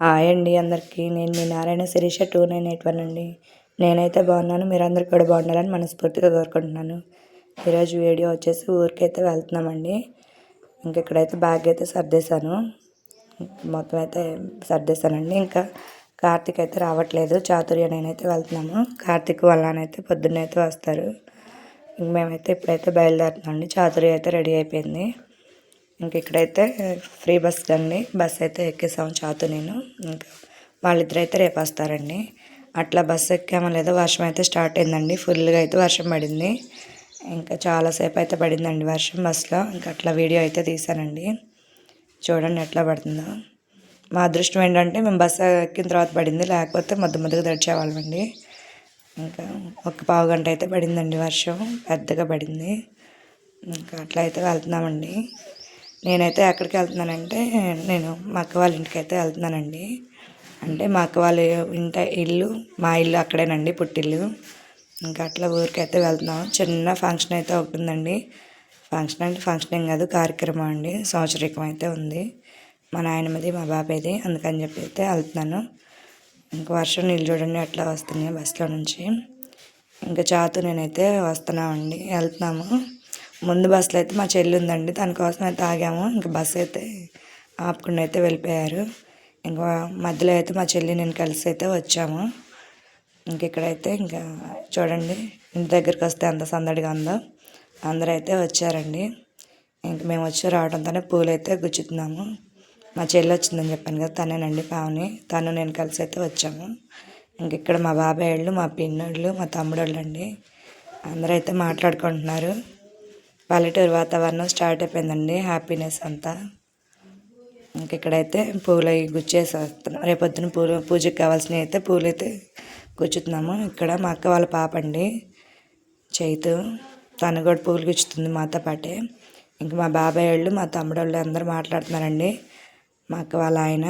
Hi అండి అందరికీ. నేను మీ నారాయణ శిరీష 2981 అండి. నేనైతే బాగున్నాను. మీరందరూ కూడా బాగుండాలని మనస్ఫూర్తిగా కోరుకుంటున్నాను. ఈరోజు వీడియో వచ్చేసి ఊరికైతే వెళ్తున్నామండి. ఇక్కడైతే బ్యాగ్ అయితే సర్దేశాను. మొత్తం అయితే సర్దేశానండి. ఇంకా కార్తీక్ అయితే రావట్లేదు. చాతుర్య నేనైతే వెళ్తున్నాము. కార్తీక్ వాళ్ళ నాన్నైతే పొద్దున్నే అయితే వస్తారు. మేమైతే ఇప్పుడైతే బయలుదేరుతున్నామండి. చాతుర్య అయితే రెడీ అయిపోయింది. ఇక్కడైతే ఫ్రీ బస్ అండి. బస్ అయితే ఎక్కేసాము చాతు నేను. ఇంకా వాళ్ళిద్దరైతే రేపు వస్తారండి. అట్లా బస్సు ఎక్కామో లేదో వర్షం అయితే స్టార్ట్ అయిందండి. ఫుల్గా అయితే వర్షం పడింది. ఇంకా చాలాసేపు అయితే పడిందండి వర్షం బస్సులో. ఇంకా అట్లా వీడియో అయితే తీసానండి. చూడండి ఎట్లా పడుతుందో. మా అదృష్టం ఏంటంటే మేము బస్సు ఎక్కిన తర్వాత పడింది, లేకపోతే ముద్దగా తడిచేవాళ్ళమండి. ఇంకా ఒక పావు గంట అయితే పడిందండి వర్షం, పెద్దగా పడింది. ఇంకా అట్లా అయితే వెళ్తున్నామండి. నేనైతే ఎక్కడికి వెళ్తున్నానంటే నేను మా అక్క వాళ్ళ ఇంటికి అయితే వెళ్తున్నానండి. అంటే మా అక్క వాళ్ళ ఇల్లు మా ఇల్లు అక్కడేనండి, పుట్టిల్లు. ఇంకా అట్లా ఊరికైతే వెళ్తున్నాం. చిన్న ఫంక్షన్ అయితే ఒకటి ఉందండి. ఫంక్షన్ అంటే ఫంక్షన్ ఏం కాదు, కార్యక్రమం అండి. సంవత్సరికం అయితే ఉంది మా నాయనమ్మది మా బాబాయ్ది. అందుకని చెప్పి అయితే వెళ్తున్నాను. ఇంకా వర్షం నీళ్ళు చూడండి ఎట్లా వస్తున్నాయి బస్సులో నుంచి. ఇంకా చాతు నేనైతే వస్తున్నామండి, వెళ్తున్నాము. ముందు బస్సులో అయితే మా చెల్లి ఉందండి, దానికోసం అయితే ఆగాము. ఇంకా బస్సు అయితే ఆపకుండా అయితే వెళ్ళిపోయారు. ఇంకా మధ్యలో అయితే మా చెల్లి నేను కలిసి అయితే వచ్చాము. ఇక్కడైతే ఇంకా చూడండి ఇంటి దగ్గరికి వస్తే అంత సందడిగా ఉందో. అందరూ అయితే వచ్చారండి. ఇంక మేము వచ్చి రావడంతోనే పూలు అయితే గుచ్చుతున్నాము. మా చెల్లి వచ్చిందని చెప్పాను కదా, తనేనండి పావని. తను నేను కలిసి అయితే వచ్చాము. ఇక్కడ మా బాబాయ్ వాళ్ళు, మా పిన్నోళ్ళు, మా తమ్ముడు వాళ్ళు అండి. అందరూ అయితే మాట్లాడుకుంటున్నారు. పల్లెటూరు వాతావరణం స్టార్ట్ అయిపోయిందండి, హ్యాపీనెస్ అంతా. ఇక్కడైతే పూలు అవి గుచ్చేసి వస్తున్నాం. రేపొద్దున పూజకి కావాల్సినవి అయితే పూలు అయితే గుచ్చుతున్నాము. ఇక్కడ మా అక్క వాళ్ళ పాప అండి చైతు, తను కూడా పూలు గుచ్చుతుంది మాతో పాటే. ఇంకా మా బాబాయ్ వాళ్ళు, మా తమ్ముడు వాళ్ళు అందరూ మాట్లాడుతున్నారండి. మా అక్క వాళ్ళ ఆయన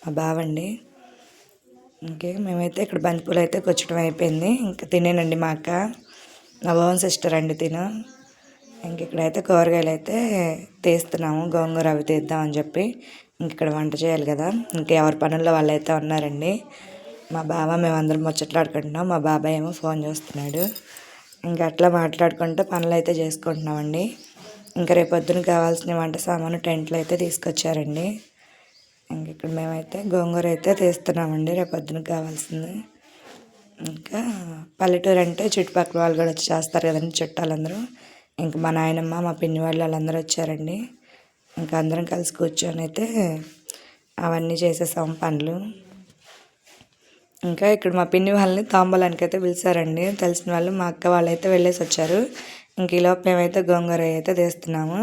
మా బావండి. మేమైతే ఇక్కడ బంతిపూలు అయితే గుచ్చడం అయిపోయింది. ఇంకా తినేనండి మా అక్క, నా ఓన్ సిస్టర్ అండి తిను. ఇక్కడైతే కూరగాయలు అయితే తీస్తున్నాము, గోంగూర అవి తీద్దామని చెప్పి. ఇక్కడ వంట చేయాలి కదా, ఎవరి పనుల్లో వాళ్ళు అయితే ఉన్నారండి. మా బావ మేమందరం ముచ్చట్లాడుకుంటున్నాం. మా బాబాయ్ ఏమో ఫోన్ చూస్తున్నాడు. అట్లా మాట్లాడుకుంటూ పనులు అయితే చేసుకుంటున్నామండి. రేపొద్దున కావాల్సిన వంట సామాను టెంట్లు అయితే తీసుకొచ్చారండి. ఇక్కడ మేమైతే గోంగూర అయితే తీస్తున్నామండి, రేపొద్దున కావాల్సింది. ఇంకా పల్లెటూరు అంటే చుట్టుపక్కల వాళ్ళు కూడా వచ్చి చేస్తారు కదండి, చుట్టాలందరూ. మా నాయనమ్మ, మా పిన్ని వాళ్ళు వాళ్ళందరూ వచ్చారండి. అందరం కలిసి కూర్చొని అయితే అవన్నీ చేసేసాం పనులు. ఇక్కడ మా పిన్ని వాళ్ళని తాంబూలానికి అయితే పిలిచారండి తెలిసిన వాళ్ళు. మా అక్క వాళ్ళు అయితే వెళ్ళేసి వచ్చారు. ఈలోపు మేమైతే గోంగూర అయితే తీస్తున్నాము.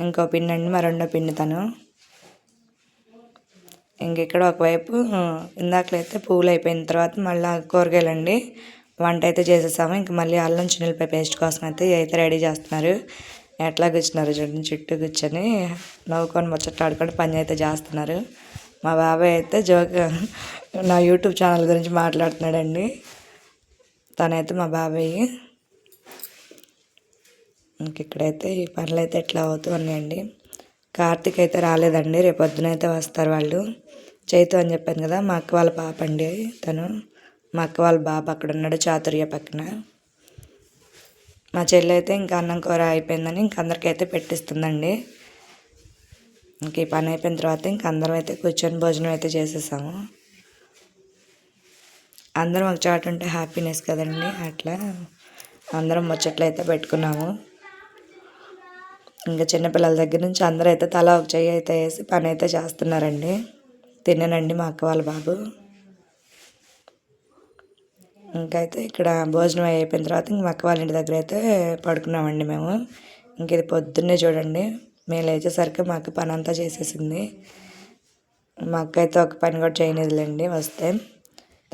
ఇంకో పిన్ని అండి, మా రెండో పిన్ని తను. ఇక్కడ ఒకవైపు ఇందాకలైతే పువ్వులు అయిపోయిన తర్వాత మళ్ళీ కూరగాయలండి వంట అయితే చేసేసాము. మళ్ళీ అల్లం చిన్నులపై పేస్ట్ కోసం అయితే రెడీ చేస్తున్నారు. ఎట్లా కూర్చున్నారు చూడండి, చుట్టూ కూర్చొని నవ్వుకొని ముచ్చట్లాడుకొని పని అయితే చేస్తున్నారు. మా బాబాయ్ అయితే నా యూట్యూబ్ ఛానల్ గురించి మాట్లాడుతున్నాడండి. తనైతే మా బాబాయ్. ఇక్కడైతే ఈ పనులు అయితే ఎట్లా అవుతూ ఉన్నాయండి. కార్తీక్ అయితే రాలేదండి, రేపొద్దున అయితే వస్తారు వాళ్ళు. చైతు అని చెప్పాను కదా, మా అక్క వాళ్ళ పాప అండి తను. మా అక్క వాళ్ళ బాబు అక్కడ ఉన్నాడు చాతుర్య పక్కన. మా చెల్లి అయితే అన్నం కూర అయిపోయిందని అందరికైతే పెట్టిస్తుందండి. ఈ పని అయిపోయిన తర్వాత అందరం అయితే కూర్చొని భోజనం అయితే చేసేసాము. అందరం ఒక చోట ఉంటే హ్యాపీనెస్ కదండి. అట్లా అందరం ముచ్చట్లు అయితే పెట్టుకున్నాము. చిన్నపిల్లల దగ్గర నుంచి అందరూ అయితే తలా ఒక చెయ్యి అయితే వేసి పని అయితే చేస్తున్నారండి. తిన్నానండి మా అక్క వాళ్ళ బాబు. అయితే ఇక్కడ భోజనం అయిపోయిన తర్వాత మా అక్క వాళ్ళ ఇంటి దగ్గర అయితే పడుకున్నామండి మేము. ఇది పొద్దున్నే చూడండి, మేము లేచేసరికి మా అక్క పని అంతా చేసేసింది. మా అక్క అయితే ఒక పని కూడా చేయలేదులేండి వస్తే.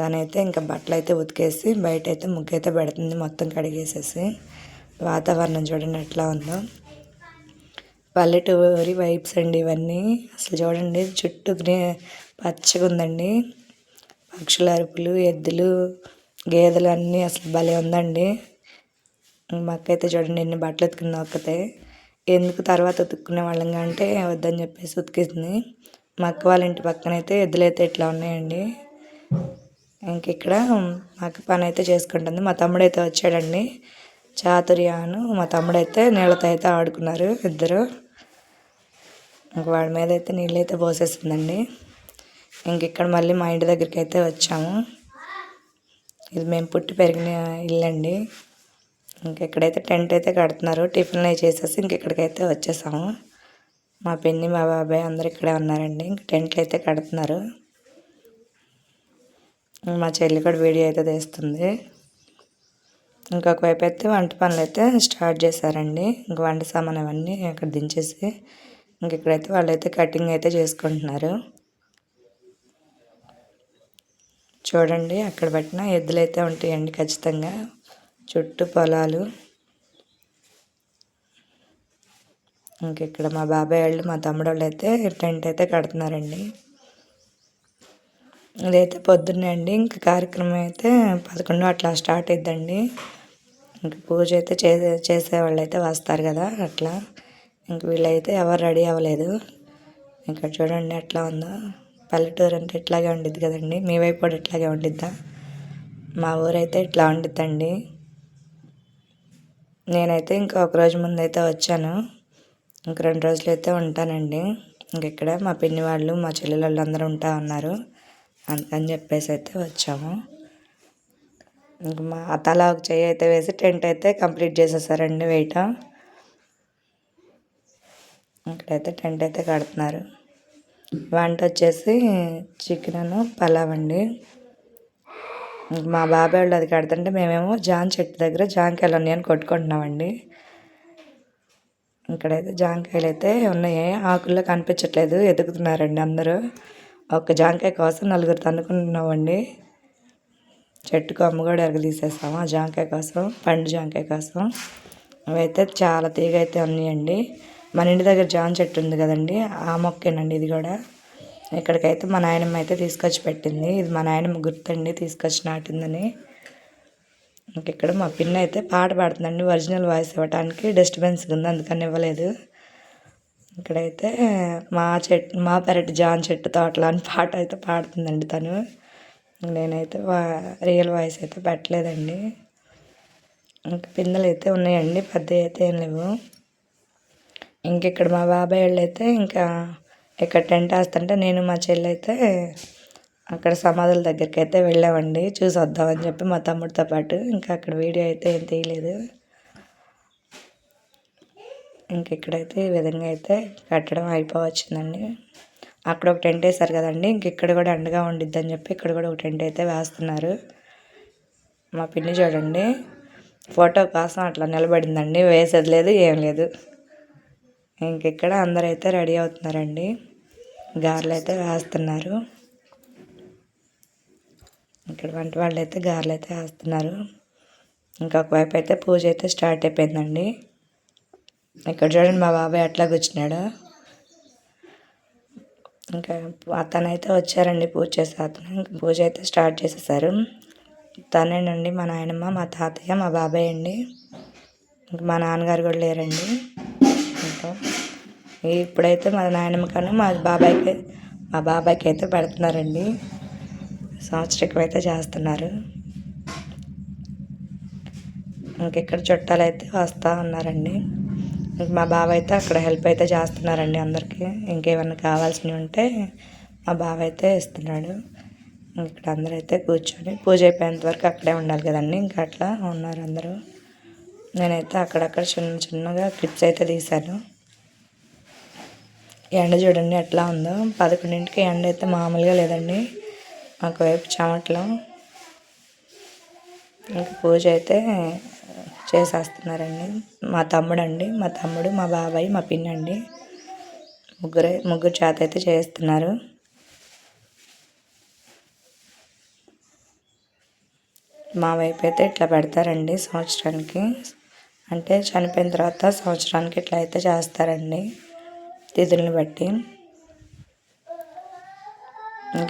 తనైతే బట్టలు అయితే ఉతికేసి బయట అయితే ముగ్గు అయితే పెడుతుంది, మొత్తం కడిగేసేసి. వాతావరణం చూడండి ఎట్లా ఉందో. పల్లెటూరి వైబ్స్ అండి ఇవన్నీ. అసలు చూడండి చుట్టూ పచ్చగా ఉందండి. పక్షుల అరుపులు, ఎద్దులు, గేదెలు అన్నీ అసలు భలే ఉందండి. మా అక్క అయితే చూడండి ఎన్ని బట్టలు ఉతుకుంది ఒక్కతే. ఎందుకు తర్వాత ఉతుక్కునే వాళ్ళంగా అంటే వద్దని చెప్పేసి ఉతికింది. మా అక్క వాళ్ళ ఇంటి పక్కన అయితే ఎద్దులైతే ఇట్లా ఉన్నాయండి. ఇక్కడ మా అక్క పని అయితే చేసుకుంటుంది. మా తమ్ముడైతే వచ్చాడండి. చాతుర్యాను మా తమ్ముడైతే నీళ్ళతో అయితే ఆడుకున్నారు ఇద్దరు. వాడి మీద అయితే నీళ్ళు అయితే పోసేసిందండి. ఇక్కడ మళ్ళీ మా ఇంటి దగ్గరికి అయితే వచ్చాము. ఇది మేము పుట్టి పెరిగిన ఇల్లండి. ఇక్కడైతే టెంట్ అయితే కడుతున్నారు. టిఫిన్లు అవి చేసేసి ఇక్కడికైతే వచ్చేసాము. మా పిన్ని మా బాబాయ్ అందరు ఇక్కడే ఉన్నారండి. టెంట్లు అయితే కడుతున్నారు. మా చెల్లి కూడా వీడియో అయితే తీస్తుంది. ఇంకొక వైపు అయితే వంట పనులు అయితే స్టార్ట్ చేశారండి. వంట సామాన్ అవన్నీ అక్కడ దించేసి ఇక్కడైతే వాళ్ళైతే కటింగ్ అయితే చేసుకుంటున్నారు. చూడండి అక్కడ పెట్టిన ఎద్దులు అయితే ఉంటాయండి ఖచ్చితంగా. చుట్టూ పొలాలు. ఇక్కడ మా బాబాయ్ వాళ్ళు మా తమ్ముడు వాళ్ళు అయితే టెంట్ అయితే కడుతున్నారండి. ఇదైతే పొద్దున్నే అండి. కార్యక్రమం అయితే 11 అట్లా స్టార్ట్ అయిద్దండి. పూజ అయితే చేసేవాళ్ళు అయితే వస్తారు కదా అట్లా. వీళ్ళైతే ఎవరు రెడీ అవ్వలేదు. ఇక్కడ చూడండి ఎట్లా ఉందో. పల్లెటూరు అంటే ఇట్లాగే ఉండిద్ది కదండి. మీ వైపు కూడా ఇట్లాగే ఉండిద్దా? మా ఊరైతే ఇట్లా ఉండిద్దండి. నేనైతే ఒక రోజు ముందు అయితే వచ్చాను. 2 రోజులు అయితే ఉంటానండి. ఇక్కడ మా పిన్ని వాళ్ళు మా చెల్లెలు వాళ్ళు అందరూ ఉంటా ఉన్నారు. అందుకని చెప్పేసి అయితే వచ్చాము. మా తలా ఒక చెయ్యి అయితే వేసి టెంట్ అయితే కంప్లీట్ చేసేసారండి వెయిట్. ఇక్కడైతే టెంట్ అయితే కడుతున్నారు. వంట వచ్చేసి చికెన్ పలావ్ అండి. మా బాబాయ్ వాళ్ళు అది కడుతుంటే మేమేమో జాన్ చెట్టు దగ్గర జాంకాయలు ఉన్నాయని కొట్టుకుంటున్నామండి. ఇక్కడైతే జాంకాయలు అయితే ఉన్నాయి. ఆకుల్లో కనిపించట్లేదు, ఎదుగుతున్నారండి అందరూ. ఒక జాంకాయ కోసం 4 తన్నుకుంటున్నామండి. చెట్టుకు అమ్మ కూడా ఎరగదీసేసాము ఆ జాంకాయ కోసం, పండు జాంకాయ కోసం. అవైతే చాలా తీగ అయితే ఉన్నాయండి. మన ఇంటి దగ్గర జామ చెట్టు ఉంది కదండి, ఆ మొక్కేనండి ఇది కూడా. ఇక్కడికైతే మా నాయనమ్మ అయితే తీసుకొచ్చి పెట్టింది. ఇది మా నాయనమ్మ గుర్తండి తీసుకొచ్చి నాటిందని. ఇక్కడ మా పిన్ని అయితే పాట పాడుతుందండి. ఒరిజినల్ వాయిస్ ఇవ్వడానికి డిస్టర్బెన్స్ ఉంది, అందుకని ఇవ్వలేదు. ఇక్కడైతే మా పెరటి జాన్ చెట్టు తోటలో అని పాట అయితే పాడుతుందండి తను. నేనైతే రియల్ వాయిస్ అయితే పెట్టలేదండి. పిందెలు అయితే ఉన్నాయండి, పెద్ద అయితే ఏం లేవు. ఇక్కడ మా బాబాయ్ వాళ్ళు అయితే ఇక్కడ టెంట్ వేస్తుంటే నేను మా చెల్లి అయితే అక్కడ సమాధుల దగ్గరికి అయితే వెళ్ళామండి. చూసి వద్దామని చెప్పి మా తమ్ముడితో పాటు. అక్కడ వీడియో అయితే ఏం తీయలేదు. ఇక్కడైతే ఈ విధంగా అయితే కట్టడం అయిపోవచ్చిందండి. అక్కడ ఒక టెంట్ వేశారు కదండి, ఇక్కడ కూడా అండగా ఉండిద్దని చెప్పి ఇక్కడ కూడా ఒక టెంట్ అయితే వేస్తున్నారు. మా పిన్ని చూడండి ఫోటో కోసం అట్లా నిలబడిందండి, వేసేది లేదు ఏం లేదు. ఇక్కడ అందరైతే రెడీ అవుతున్నారండి. గారెలు అయితే వేస్తున్నారు. ఇక్కడ వంట వాళ్ళు అయితే గారెలు అయితే వేస్తున్నారు. ఇంకొక వైపు అయితే పూజ అయితే స్టార్ట్ అయిపోయిందండి. ఇక్కడ చూడండి మా బాబాయ్ అట్లా కూర్చున్నాడు. అతనైతే వచ్చారండి పూజ చేసే అతను. పూజ అయితే స్టార్ట్ చేసేసారు. తనేనండి మా నాయనమ్మ, మా తాతయ్య, మా బాబాయ్ అండి. మా నాన్నగారు కూడా లేరండి. ఇప్పుడైతే మా నాయనమ్మ కన్నా మా బాబాయ్కి అయితే పెడుతున్నారండి. సంవత్సరికం అయితే చేస్తున్నారు. ఇక్కడ చుట్టాలు అయితే వస్తూ ఉన్నారండి. మా బాబాయ్ అయితే అక్కడ హెల్ప్ అయితే చేస్తున్నారండి అందరికీ. ఇంకేమన్నా కావాల్సినవి ఉంటే మా బాబాయ్ అయితే ఇస్తున్నాడు. ఇక్కడ అందరూ అయితే కూర్చొని పూజ అయిపోయేంత వరకు అక్కడే ఉండాలి కదండి. అట్లా ఉన్నారు అందరూ. నేనైతే అక్కడక్కడ చిన్నగా క్లిప్స్ అయితే తీశాను. ఎండ చూడండి ఎట్లా ఉందో. 11ంటికి ఎండ అయితే మామూలుగా లేదండి. ఒకవైపు చెమటలు. పూజ అయితే చేసేస్తున్నారండి. మా తమ్ముడు, మా బాబాయ్, మా పిన్ని అండి. ముగ్గురు చేత అయితే చేస్తున్నారు. మా వైపు అయితే ఇట్లా పెడతారండి సంవత్సరానికి. అంటే చనిపోయిన తర్వాత సంవత్సరానికి ఇట్లా అయితే చేస్తారండి తిథులను బట్టి.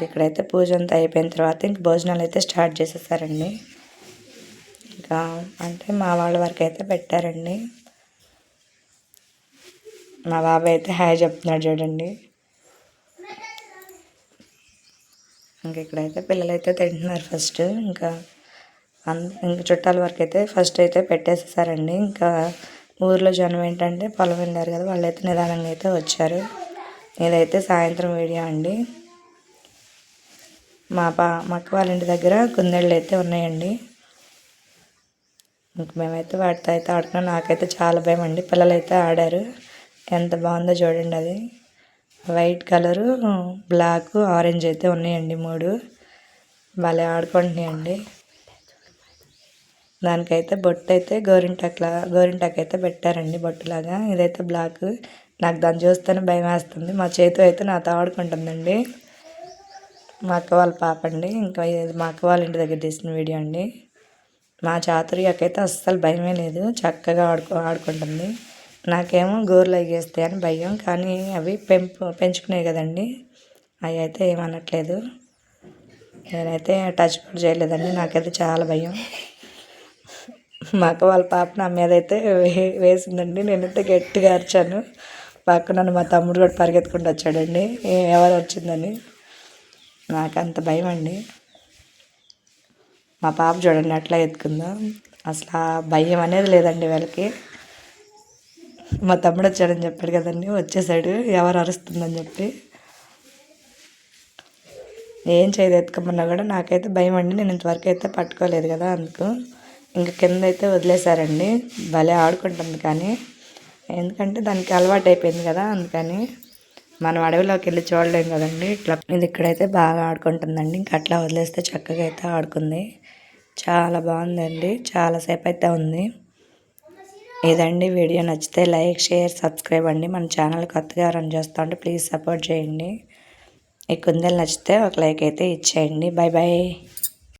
ఇక్కడైతే పూజ అంతా అయిపోయిన తర్వాత భోజనాలు అయితే స్టార్ట్ చేసేసారండి. అంటే మా వాళ్ళ వరకు అయితే పెట్టారండి. మా బాబాయ్ అయితే హాయ్ చెప్తున్నాడు చూడండి. ఇంకా ఇక్కడైతే పిల్లలైతే తింటున్నారు ఫస్ట్. ఇంకా ఇంకా చుట్టాల వరకు అయితే ఫస్ట్ అయితే పెట్టేసేసారండి. ఇంకా ఊర్లో జనం ఏంటంటే పొలం వెళ్ళారు కదా, వాళ్ళైతే నిదానంగా అయితే వచ్చారు. ఇదైతే సాయంత్రం వీడియో అండి. మా అక్క వాళ్ళ ఇంటి దగ్గర కుందేళ్ళు అయితే ఉన్నాయండి. ఇంక మేమైతే వాటితో అయితే ఆడుకున్నాం. నాకైతే చాలా భయం అండి. పిల్లలైతే ఆడారు. ఎంత బాగుందో చూడండి. అది వైట్ కలరు, బ్లాక్, ఆరెంజ్ అయితే ఉన్నాయండి 3. భలే ఆడుకుంటున్నాయండి. దానికైతే బొట్టు అయితే గోరింటాకు అయితే పెట్టారండి బొట్టులాగా. ఇదైతే బ్లాక్. నాకు దాన్ని చూస్తేనే భయం వేస్తుంది. మా చేతి అయితే నాతో ఆడుకుంటుందండి. మా అక్క వాళ్ళ పాప అండి. ఇంకా ఇది మా అక్క వాళ్ళ ఇంటి దగ్గర తీసిన వీడియో అండి. మా చాతుర్యకైతే అస్సలు భయమే లేదు. చక్కగా ఆడుకుంటుంది. నాకేమో గోర్లు అయ్యేస్తాయి అని భయం. కానీ అవి పెంచుకునేవి కదండి, అవి అయితే ఏమనట్లేదు. నేనైతే టచ్ కూడా చేయలేదండి. నాకైతే చాలా భయం. మా అక్క వాళ్ళ పాప నా మీద అయితే వేసిందండి. నేనైతే గట్టిగా అరిచాను. పక్కన మా తమ్ముడు కూడా పరిగెత్తుకుంటూ వచ్చాడండి ఎవరు వచ్చిందని. నాకు అంత భయం అండి. మా పాప చూడండి అట్లా ఎత్తుకుందా. అసలు ఆ భయం అనేది లేదండి వీళ్ళకి. మా తమ్ముడు వచ్చాడని చెప్పాడు కదండి, వచ్చేసాడు ఎవరు అరుస్తుందని చెప్పి. ఏం చేయదు ఎత్తుకోమన్నా కూడా. నాకైతే భయం అండి. నేను ఇంతవరకు అయితే పట్టుకోలేదు కదా, అందుకు ఇంకా కింద అయితే వదిలేశారండి. భలే ఆడుకుంటుంది. కానీ ఎందుకంటే దానికి అలవాటు అయిపోయింది కదా, అందుకని మనం అడవిలోకి వెళ్ళి చూడలేం కదండి. ఇది ఇక్కడైతే బాగా ఆడుకుంటుందండి. ఇంకా అట్లా వదిలేస్తే చక్కగా అయితే ఆడుకుంది. చాలా బాగుందండి. చాలాసేపు అయితే ఉంది. ఇదండి వీడియో. నచ్చితే లైక్, షేర్, సబ్స్క్రైబ్ అండి. మన ఛానల్ కొత్తగా రన్ చేస్తూ ఉంటే ప్లీజ్ సపోర్ట్ చేయండి. ఈ కుందేలు నచ్చితే ఒక లైక్ అయితే ఇచ్చేయండి. Bye bye.